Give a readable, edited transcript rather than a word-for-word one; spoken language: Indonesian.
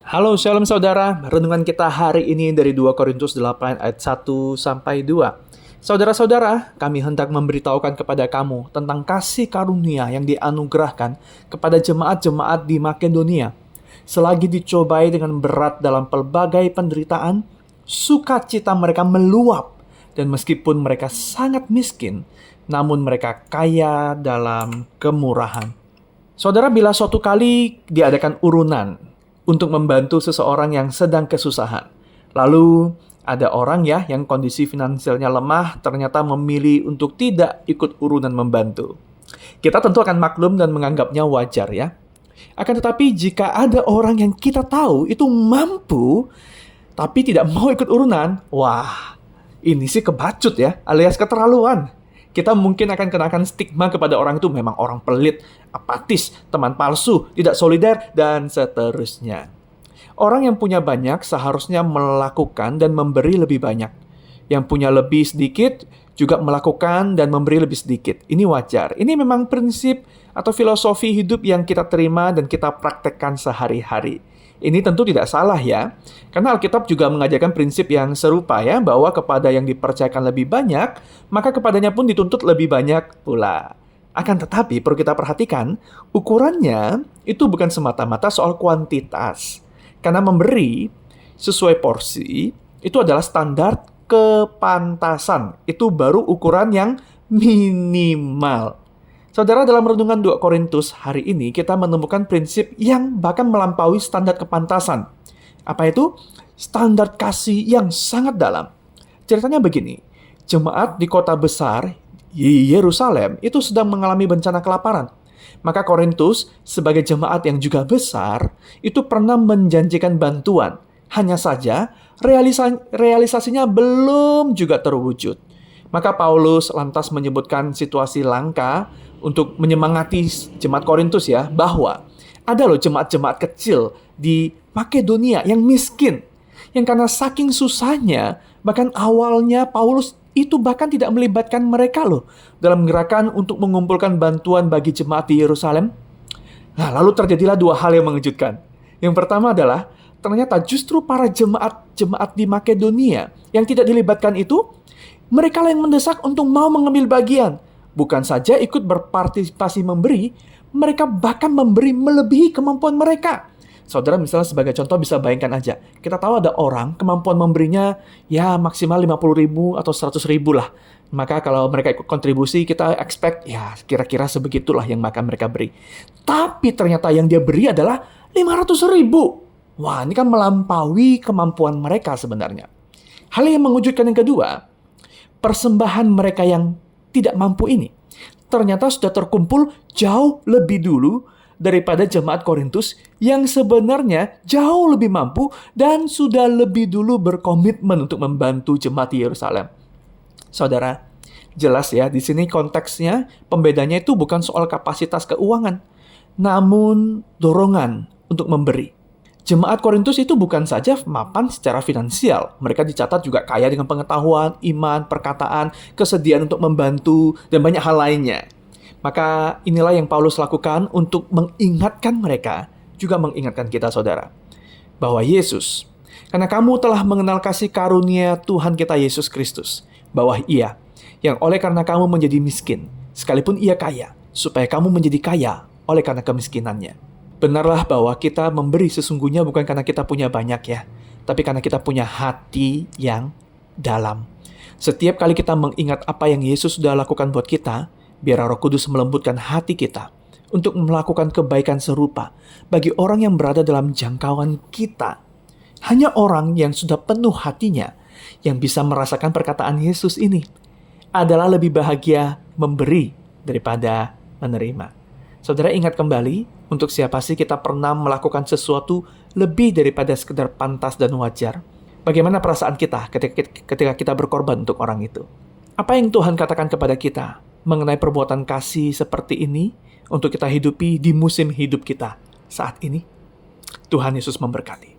Halo, shalom saudara. Renungan kita hari ini dari 2 Korintus 8 ayat 1 sampai 2. Saudara-saudara, kami hendak memberitahukan kepada kamu tentang kasih karunia yang dianugerahkan kepada jemaat-jemaat di Makedonia. Selagi dicobai dengan berat dalam pelbagai penderitaan, sukacita mereka meluap, dan meskipun mereka sangat miskin, namun mereka kaya dalam kemurahan. Saudara, bila suatu kali diadakan urunan untuk membantu seseorang yang sedang kesusahan, lalu ada orang yang kondisi finansialnya lemah ternyata memilih untuk tidak ikut urunan membantu. Kita tentu akan maklum dan menganggapnya wajar ya. Akan tetapi jika ada orang yang kita tahu itu mampu, tapi tidak mau ikut urunan, wah, ini sih kebacut ya, alias keterlaluan. Kita mungkin akan kenakan stigma kepada orang itu memang orang pelit, apatis, teman palsu, tidak solider, dan seterusnya. Orang yang punya banyak seharusnya melakukan dan memberi lebih banyak. Yang punya lebih sedikit juga melakukan dan memberi lebih sedikit. Ini wajar. Ini memang prinsip atau filosofi hidup yang kita terima dan kita praktekkan sehari-hari. Ini tentu tidak salah ya, karena Alkitab juga mengajarkan prinsip yang serupa ya, bahwa kepada yang dipercayakan lebih banyak, maka kepadanya pun dituntut lebih banyak pula. Akan tetapi perlu kita perhatikan, ukurannya itu bukan semata-mata soal kuantitas. Karena memberi sesuai porsi, itu adalah standar kepantasan. Itu baru ukuran yang minimal. Saudara, dalam renungan 2 Korintus hari ini kita menemukan prinsip yang bahkan melampaui standar kepantasan. Apa itu? Standar kasih yang sangat dalam. Ceritanya begini, jemaat di kota besar Yerusalem itu sedang mengalami bencana kelaparan. Maka Korintus sebagai jemaat yang juga besar itu pernah menjanjikan bantuan. Hanya saja realisasinya belum juga terwujud. Maka Paulus lantas menyebutkan situasi langka untuk menyemangati jemaat Korintus ya, bahwa ada loh jemaat-jemaat kecil di Makedonia yang miskin, yang karena saking susahnya, bahkan awalnya Paulus itu bahkan tidak melibatkan mereka loh dalam gerakan untuk mengumpulkan bantuan bagi jemaat di Yerusalem. Nah, lalu terjadilah dua hal yang mengejutkan. Yang pertama adalah ternyata justru para jemaat-jemaat di Makedonia yang tidak dilibatkan itu, mereka lah yang mendesak untuk mau mengambil bagian. Bukan saja ikut berpartisipasi memberi, mereka bahkan memberi melebihi kemampuan mereka. Saudara misalnya sebagai contoh bisa bayangkan aja. Kita tahu ada orang kemampuan memberinya ya maksimal 50.000 atau 100.000 lah. Maka kalau mereka ikut kontribusi kita expect ya kira-kira sebegitulah yang akan mereka beri. Tapi ternyata yang dia beri adalah 500.000. Wah, ini kan melampaui kemampuan mereka sebenarnya. Hal yang mengejutkan yang kedua, persembahan mereka yang tidak mampu ini ternyata sudah terkumpul jauh lebih dulu daripada jemaat Korintus yang sebenarnya jauh lebih mampu dan sudah lebih dulu berkomitmen untuk membantu jemaat di Yerusalem. Saudara, jelas ya di sini konteksnya pembedanya itu bukan soal kapasitas keuangan, namun dorongan untuk memberi. Jemaat Korintus itu bukan saja mapan secara finansial. Mereka dicatat juga kaya dengan pengetahuan, iman, perkataan, kesediaan untuk membantu, dan banyak hal lainnya. Maka inilah yang Paulus lakukan untuk mengingatkan mereka, juga mengingatkan kita saudara, bahwa Yesus, karena kamu telah mengenal kasih karunia Tuhan kita Yesus Kristus, bahwa Ia, yang oleh karena kamu menjadi miskin, sekalipun Ia kaya, supaya kamu menjadi kaya oleh karena kemiskinannya. Benarlah bahwa kita memberi sesungguhnya bukan karena kita punya banyak ya, tapi karena kita punya hati yang dalam. Setiap kali kita mengingat apa yang Yesus sudah lakukan buat kita, biar Roh Kudus melembutkan hati kita untuk melakukan kebaikan serupa bagi orang yang berada dalam jangkauan kita. Hanya orang yang sudah penuh hatinya yang bisa merasakan perkataan Yesus ini adalah lebih bahagia memberi daripada menerima. Saudara ingat kembali, untuk siapa sih kita pernah melakukan sesuatu lebih daripada sekedar pantas dan wajar? Bagaimana perasaan kita ketika kita berkorban untuk orang itu? Apa yang Tuhan katakan kepada kita mengenai perbuatan kasih seperti ini untuk kita hidupi di musim hidup kita saat ini? Tuhan Yesus memberkati.